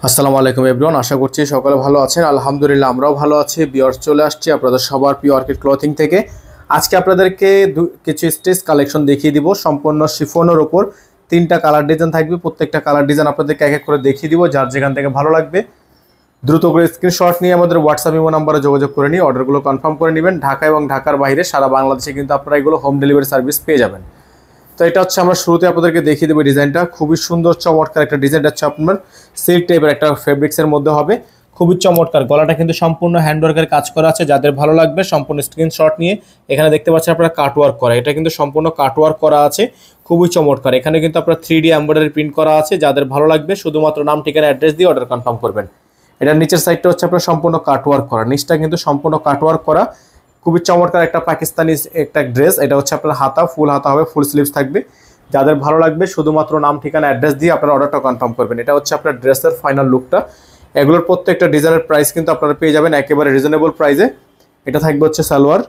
আসসালামু আলাইকুম এভরিওয়ান, আশা করছি সকলে ভালো আছেন। আলহামদুলিল্লাহ আমরাও ভালো আছি। ভিউয়ার্স চলে আসছি আপনাদের সবার প্রিয় অর্কিড ক্লথিং থেকে। আজকে আপনাদেরকে কিছু স্টেজ কালেকশন দেখিয়ে দিব। সম্পূর্ণ শিফনের উপর 3টা কালার ডিজাইন থাকবে। প্রত্যেকটা কালার ডিজাইন আপনাদেরকে এক এক করে দেখিয়ে দিব। যার যেখান থেকে ভালো লাগবে দ্রুত করে স্ক্রিনশট নিয়ে আমাদের হোয়াটসঅ্যাপ ইমো নাম্বারে যোগাযোগ করে নিয়ে অর্ডারগুলো কনফার্ম করে নেবেন। ঢাকা এবং ঢাকার বাইরে সারা বাংলাদেশে কিন্তু আপনারা এগুলো হোম ডেলিভারি সার্ভিস পেয়ে যাবেন। তো এটা হচ্ছে আমরা শুরুতে আপনাদেরকে দেখিয়ে দেবো ডিজাইনটা। খুবই সুন্দর চমৎকার একটা ডিজাইন হচ্ছে আপনার সিল্ক টাইপের একটা ফেব্রিক্সের মধ্যে হবে। খুবই চমৎকার, গলাটা কিন্তু সম্পূর্ণ হ্যান্ডওয়ার্কের কাজ করা আছে। যাদের ভালো লাগবে সম্পূর্ণ স্ক্রিনশট নিয়ে এখানে দেখতে পাচ্ছেন আপনারা কাটওয়ার্ক করা, এটা কিন্তু সম্পূর্ণ কাটওয়ার্ক করা আছে। খুবই চমৎকার, এখানে কিন্তু আপনার 3D এমব্রয়ডারি প্রিন্ট করা আছে। যাদের ভালো লাগবে শুধুমাত্র নাম ঠিকানা অ্যাড্রেস দিয়ে অর্ডার কনফার্ম করবেন। এটার নিচের সাইডটা হচ্ছে আপনার সম্পূর্ণ কাটওয়ার্ক করা, নিচটা কিন্তু সম্পূর্ণ কাটওয়ার্ক করা। খুবই চমৎকার একটা পাকিস্তানি একটা ড্রেস। এটা হচ্ছে আপনার হাতা, ফুল হাতা হবে, ফুল স্লিভস থাকবে। যাদের ভালো লাগবে শুধুমাত্র নাম ঠিকানা অ্যাড্রেস দিয়ে আপনারা অর্ডারটা কনফার্ম করবেন। এটা হচ্ছে আপনার ড্রেসের ফাইনাল লুকটা। এগুলোর প্রত্যেকটা ডিজাইনের প্রাইস কিন্তু আপনারা পেয়ে যাবেন একেবারে রিজনেবল প্রাইসে। এটা থাকবে হচ্ছে সালোয়ার,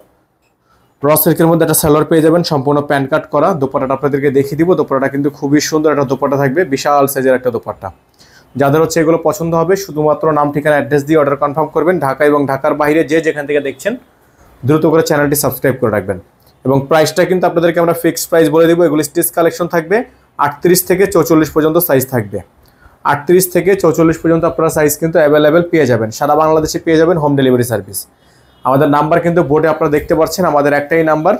র সিল্কের মধ্যে একটা সালোয়ার পেয়ে যাবেন সম্পূর্ণ প্যান্ট কাট করা। দোপাট্টাটা আপনাদেরকে দেখিয়ে দিব। দোপাট্টাটা কিন্তু খুবই সুন্দর একটা দোপাট্টা থাকবে, বিশাল সাইজের একটা দোপাট্টা। যাদের হচ্ছে এগুলো পছন্দ হবে শুধুমাত্র নাম ঠিকানা অ্যাড্রেস দিয়ে অর্ডার কনফার্ম করবেন। ঢাকা এবং ঢাকার বাইরে যে যেখান থেকে দেখছেন দ্রুত করে চ্যানেলটি সাবস্ক্রাইব করে রাখবেন। এবং প্রাইসটা কিন্তু আপনাদেরকে আমরা ফিক্সড প্রাইস বলে দিব। এগুলো স্টিচ কালেকশন থাকবে। 38 থেকে 44 পর্যন্ত সাইজ থাকবে। 38 থেকে 44 পর্যন্ত আপনারা সাইজ কিন্তু অ্যাভেলেবেল পেয়ে যাবেন। সারা বাংলাদেশে পেয়ে যাবেন হোম ডেলিভারি সার্ভিস। আমাদের নাম্বার কিন্তু বোর্ডে আপনারা দেখতে পাচ্ছেন, আমাদের একটাই নাম্বার।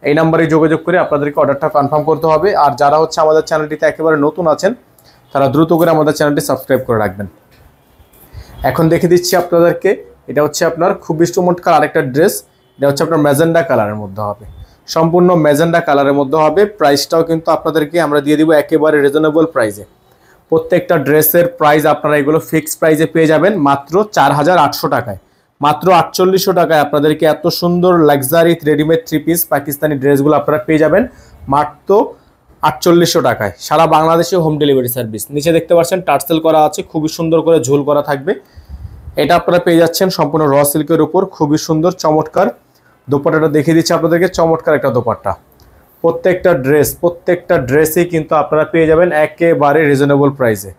এই নাম্বারে যোগাযোগ করে আপনাদেরকে অর্ডারটা কনফার্ম করতে হবে। আর যারা হচ্ছে আমাদের চ্যানেলটিতে একেবারে নতুন আছেন তারা দ্রুত করে আমাদের চ্যানেলটি সাবস্ক্রাইব করে রাখবেন। এখন দেখে দিচ্ছি আপনাদেরকে, এটা হচ্ছে আপনার খুবই চমৎকার আরেকটা ড্রেস। এটা হচ্ছে আপনার ম্যাজেন্ডা কালারের মধ্যে হবে, সম্পূর্ণ ম্যাজেন্ডা কালারের মধ্যে হবে। প্রাইসটাও কিন্তু আপনাদেরকে আমরা দিয়ে দিব একেবারে রিজনেবল প্রাইসে। প্রত্যেকটা ড্রেসের প্রাইস আপনারা এগুলো ফিক্সড প্রাইসে পেয়ে যাবেন মাত্র 4800 টাকায়। মাত্র 4800 টাকায় আপনাদেরকে এত সুন্দর লাক্সারি রেডিমেড 3 পিস পাকিস্তানি ড্রেসগুলো আপনারা পেয়ে যাবেন মাত্র 4800 টাকায়। সারা বাংলাদেশে হোম ডেলিভারি সার্ভিস। নিচে দেখতে পাচ্ছেন টার্সেল করা আছে, খুবই সুন্দর করে ঝোল করা থাকবে। এটা আপনারা পেয়ে যাচ্ছেন সম্পূর্ণ র সিল্কের উপর, খুবই সুন্দর চমৎকার। দোপাট্টাটা দেখিয়ে দিচ্ছি আপনাদেরকে, চমৎকার একটা দোপাট্টা। প্রত্যেকটা ড্রেসই কিন্তু আপনারা পেয়ে যাবেন একেবারে রিজনেবল প্রাইসে।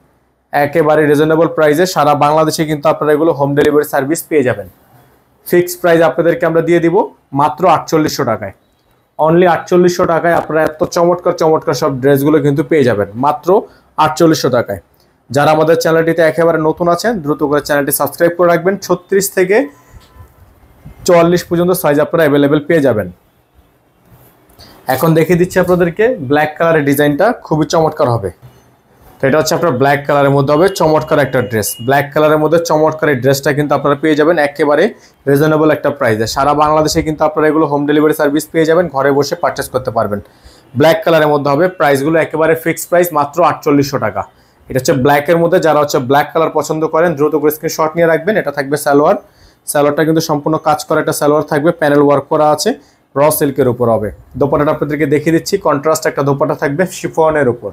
একেবারে রিজনেবল প্রাইসে সারা বাংলাদেশে কিন্তু আপনারা এগুলো হোম ডেলিভারি সার্ভিস পেয়ে যাবেন। ফিক্সড প্রাইস আপনাদেরকে আমরা দিয়ে দিব মাত্র 4800 টাকায়। অনলি 4800 টাকায় আপনারা এত চমৎকার চমৎকার সব ড্রেসগুলো কিন্তু পেয়ে যাবেন মাত্র 4800 টাকায়। যারা আমাদের চ্যানেলটিতে একেবারে নতুন আছেন দ্রুত করে চ্যানেলটি সাবস্ক্রাইব করে রাখবেন। 36 থেকে 44 পর্যন্ত সাইজ আপনারা অ্যাভেলেবেল পেয়ে যাবেন। এখন দেখিয়ে দিচ্ছি আপনাদেরকে ব্ল্যাক কালারের ডিজাইনটা, খুবই চমৎকার হবে। তো এটা হচ্ছে আপনার ব্ল্যাক কালারের মধ্যে হবে চমৎকার একটা ড্রেস। ব্ল্যাক কালারের মধ্যে চমৎকার এই ড্রেসটা কিন্তু আপনারা পেয়ে যাবেন একেবারে রিজনেবল একটা প্রাইসে। সারা বাংলাদেশে কিন্তু আপনারা এগুলো হোম ডেলিভারি সার্ভিস পেয়ে যাবেন, ঘরে বসে পারচেস করতে পারবেন। ব্ল্যাক কালারের মধ্যে হবে, প্রাইসগুলো একেবারে ফিক্সড প্রাইস মাত্র 4800 টাকা। এটা হচ্ছে ব্ল্যাকের মধ্যে। যারা হচ্ছে ব্ল্যাক কালার পছন্দ করেন দ্রুত করে স্ক্রিনশট নিয়ে রাখবেন। এটা থাকবে সালোয়ার, সালোয়ারটা কিন্তু সম্পূর্ণ কাজ করা একটা সালোয়ার থাকবে, প্যানেল ওয়ার্ক করা আছে, র সিল্কের উপর হবে। দোপাট্টাটা আপনাদেরকে দেখিয়ে দিচ্ছি, কন্ট্রাস্ট একটা দোপাট্টা থাকবে শিফনের উপর,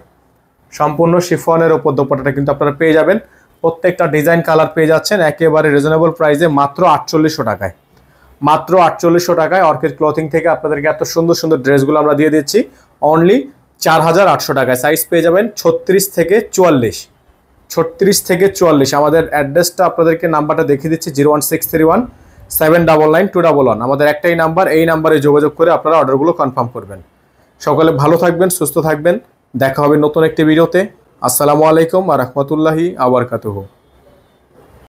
সম্পূর্ণ শিফনের উপর দোপাট্টাটা কিন্তু আপনারা পেয়ে যাবেন। প্রত্যেকটা ডিজাইন কালার পেয়ে যাচ্ছেন একেবারে রিজনেবল প্রাইসে মাত্র 4800 টাকায়। মাত্র 4800 টাকায় অর্কিড ক্লথিং থেকে আপনাদেরকে এত সুন্দর সুন্দর ড্রেসগুলো আমরা দিয়ে দিচ্ছি অনলি 4800 টাকায়। সাইজ পেয়ে যাবেন 36 থেকে 44। 36 থেকে 44। আমাদের অ্যাড্রেসটা আপনাদেরকে নাম্বারটা দেখিয়ে দিচ্ছি 01631 799 211। আমাদের একটাই নাম্বার, এই নাম্বারে যোগাযোগ করে আপনারা অর্ডারগুলো কনফার্ম করবেন। সকলে ভালো থাকবেন, সুস্থ থাকবেন। দেখা হবে নতুন একটি ভিডিওতে। আসসালামু আলাইকুম ওয়া রাহমাতুল্লাহি ওয়া বারাকাতুহু।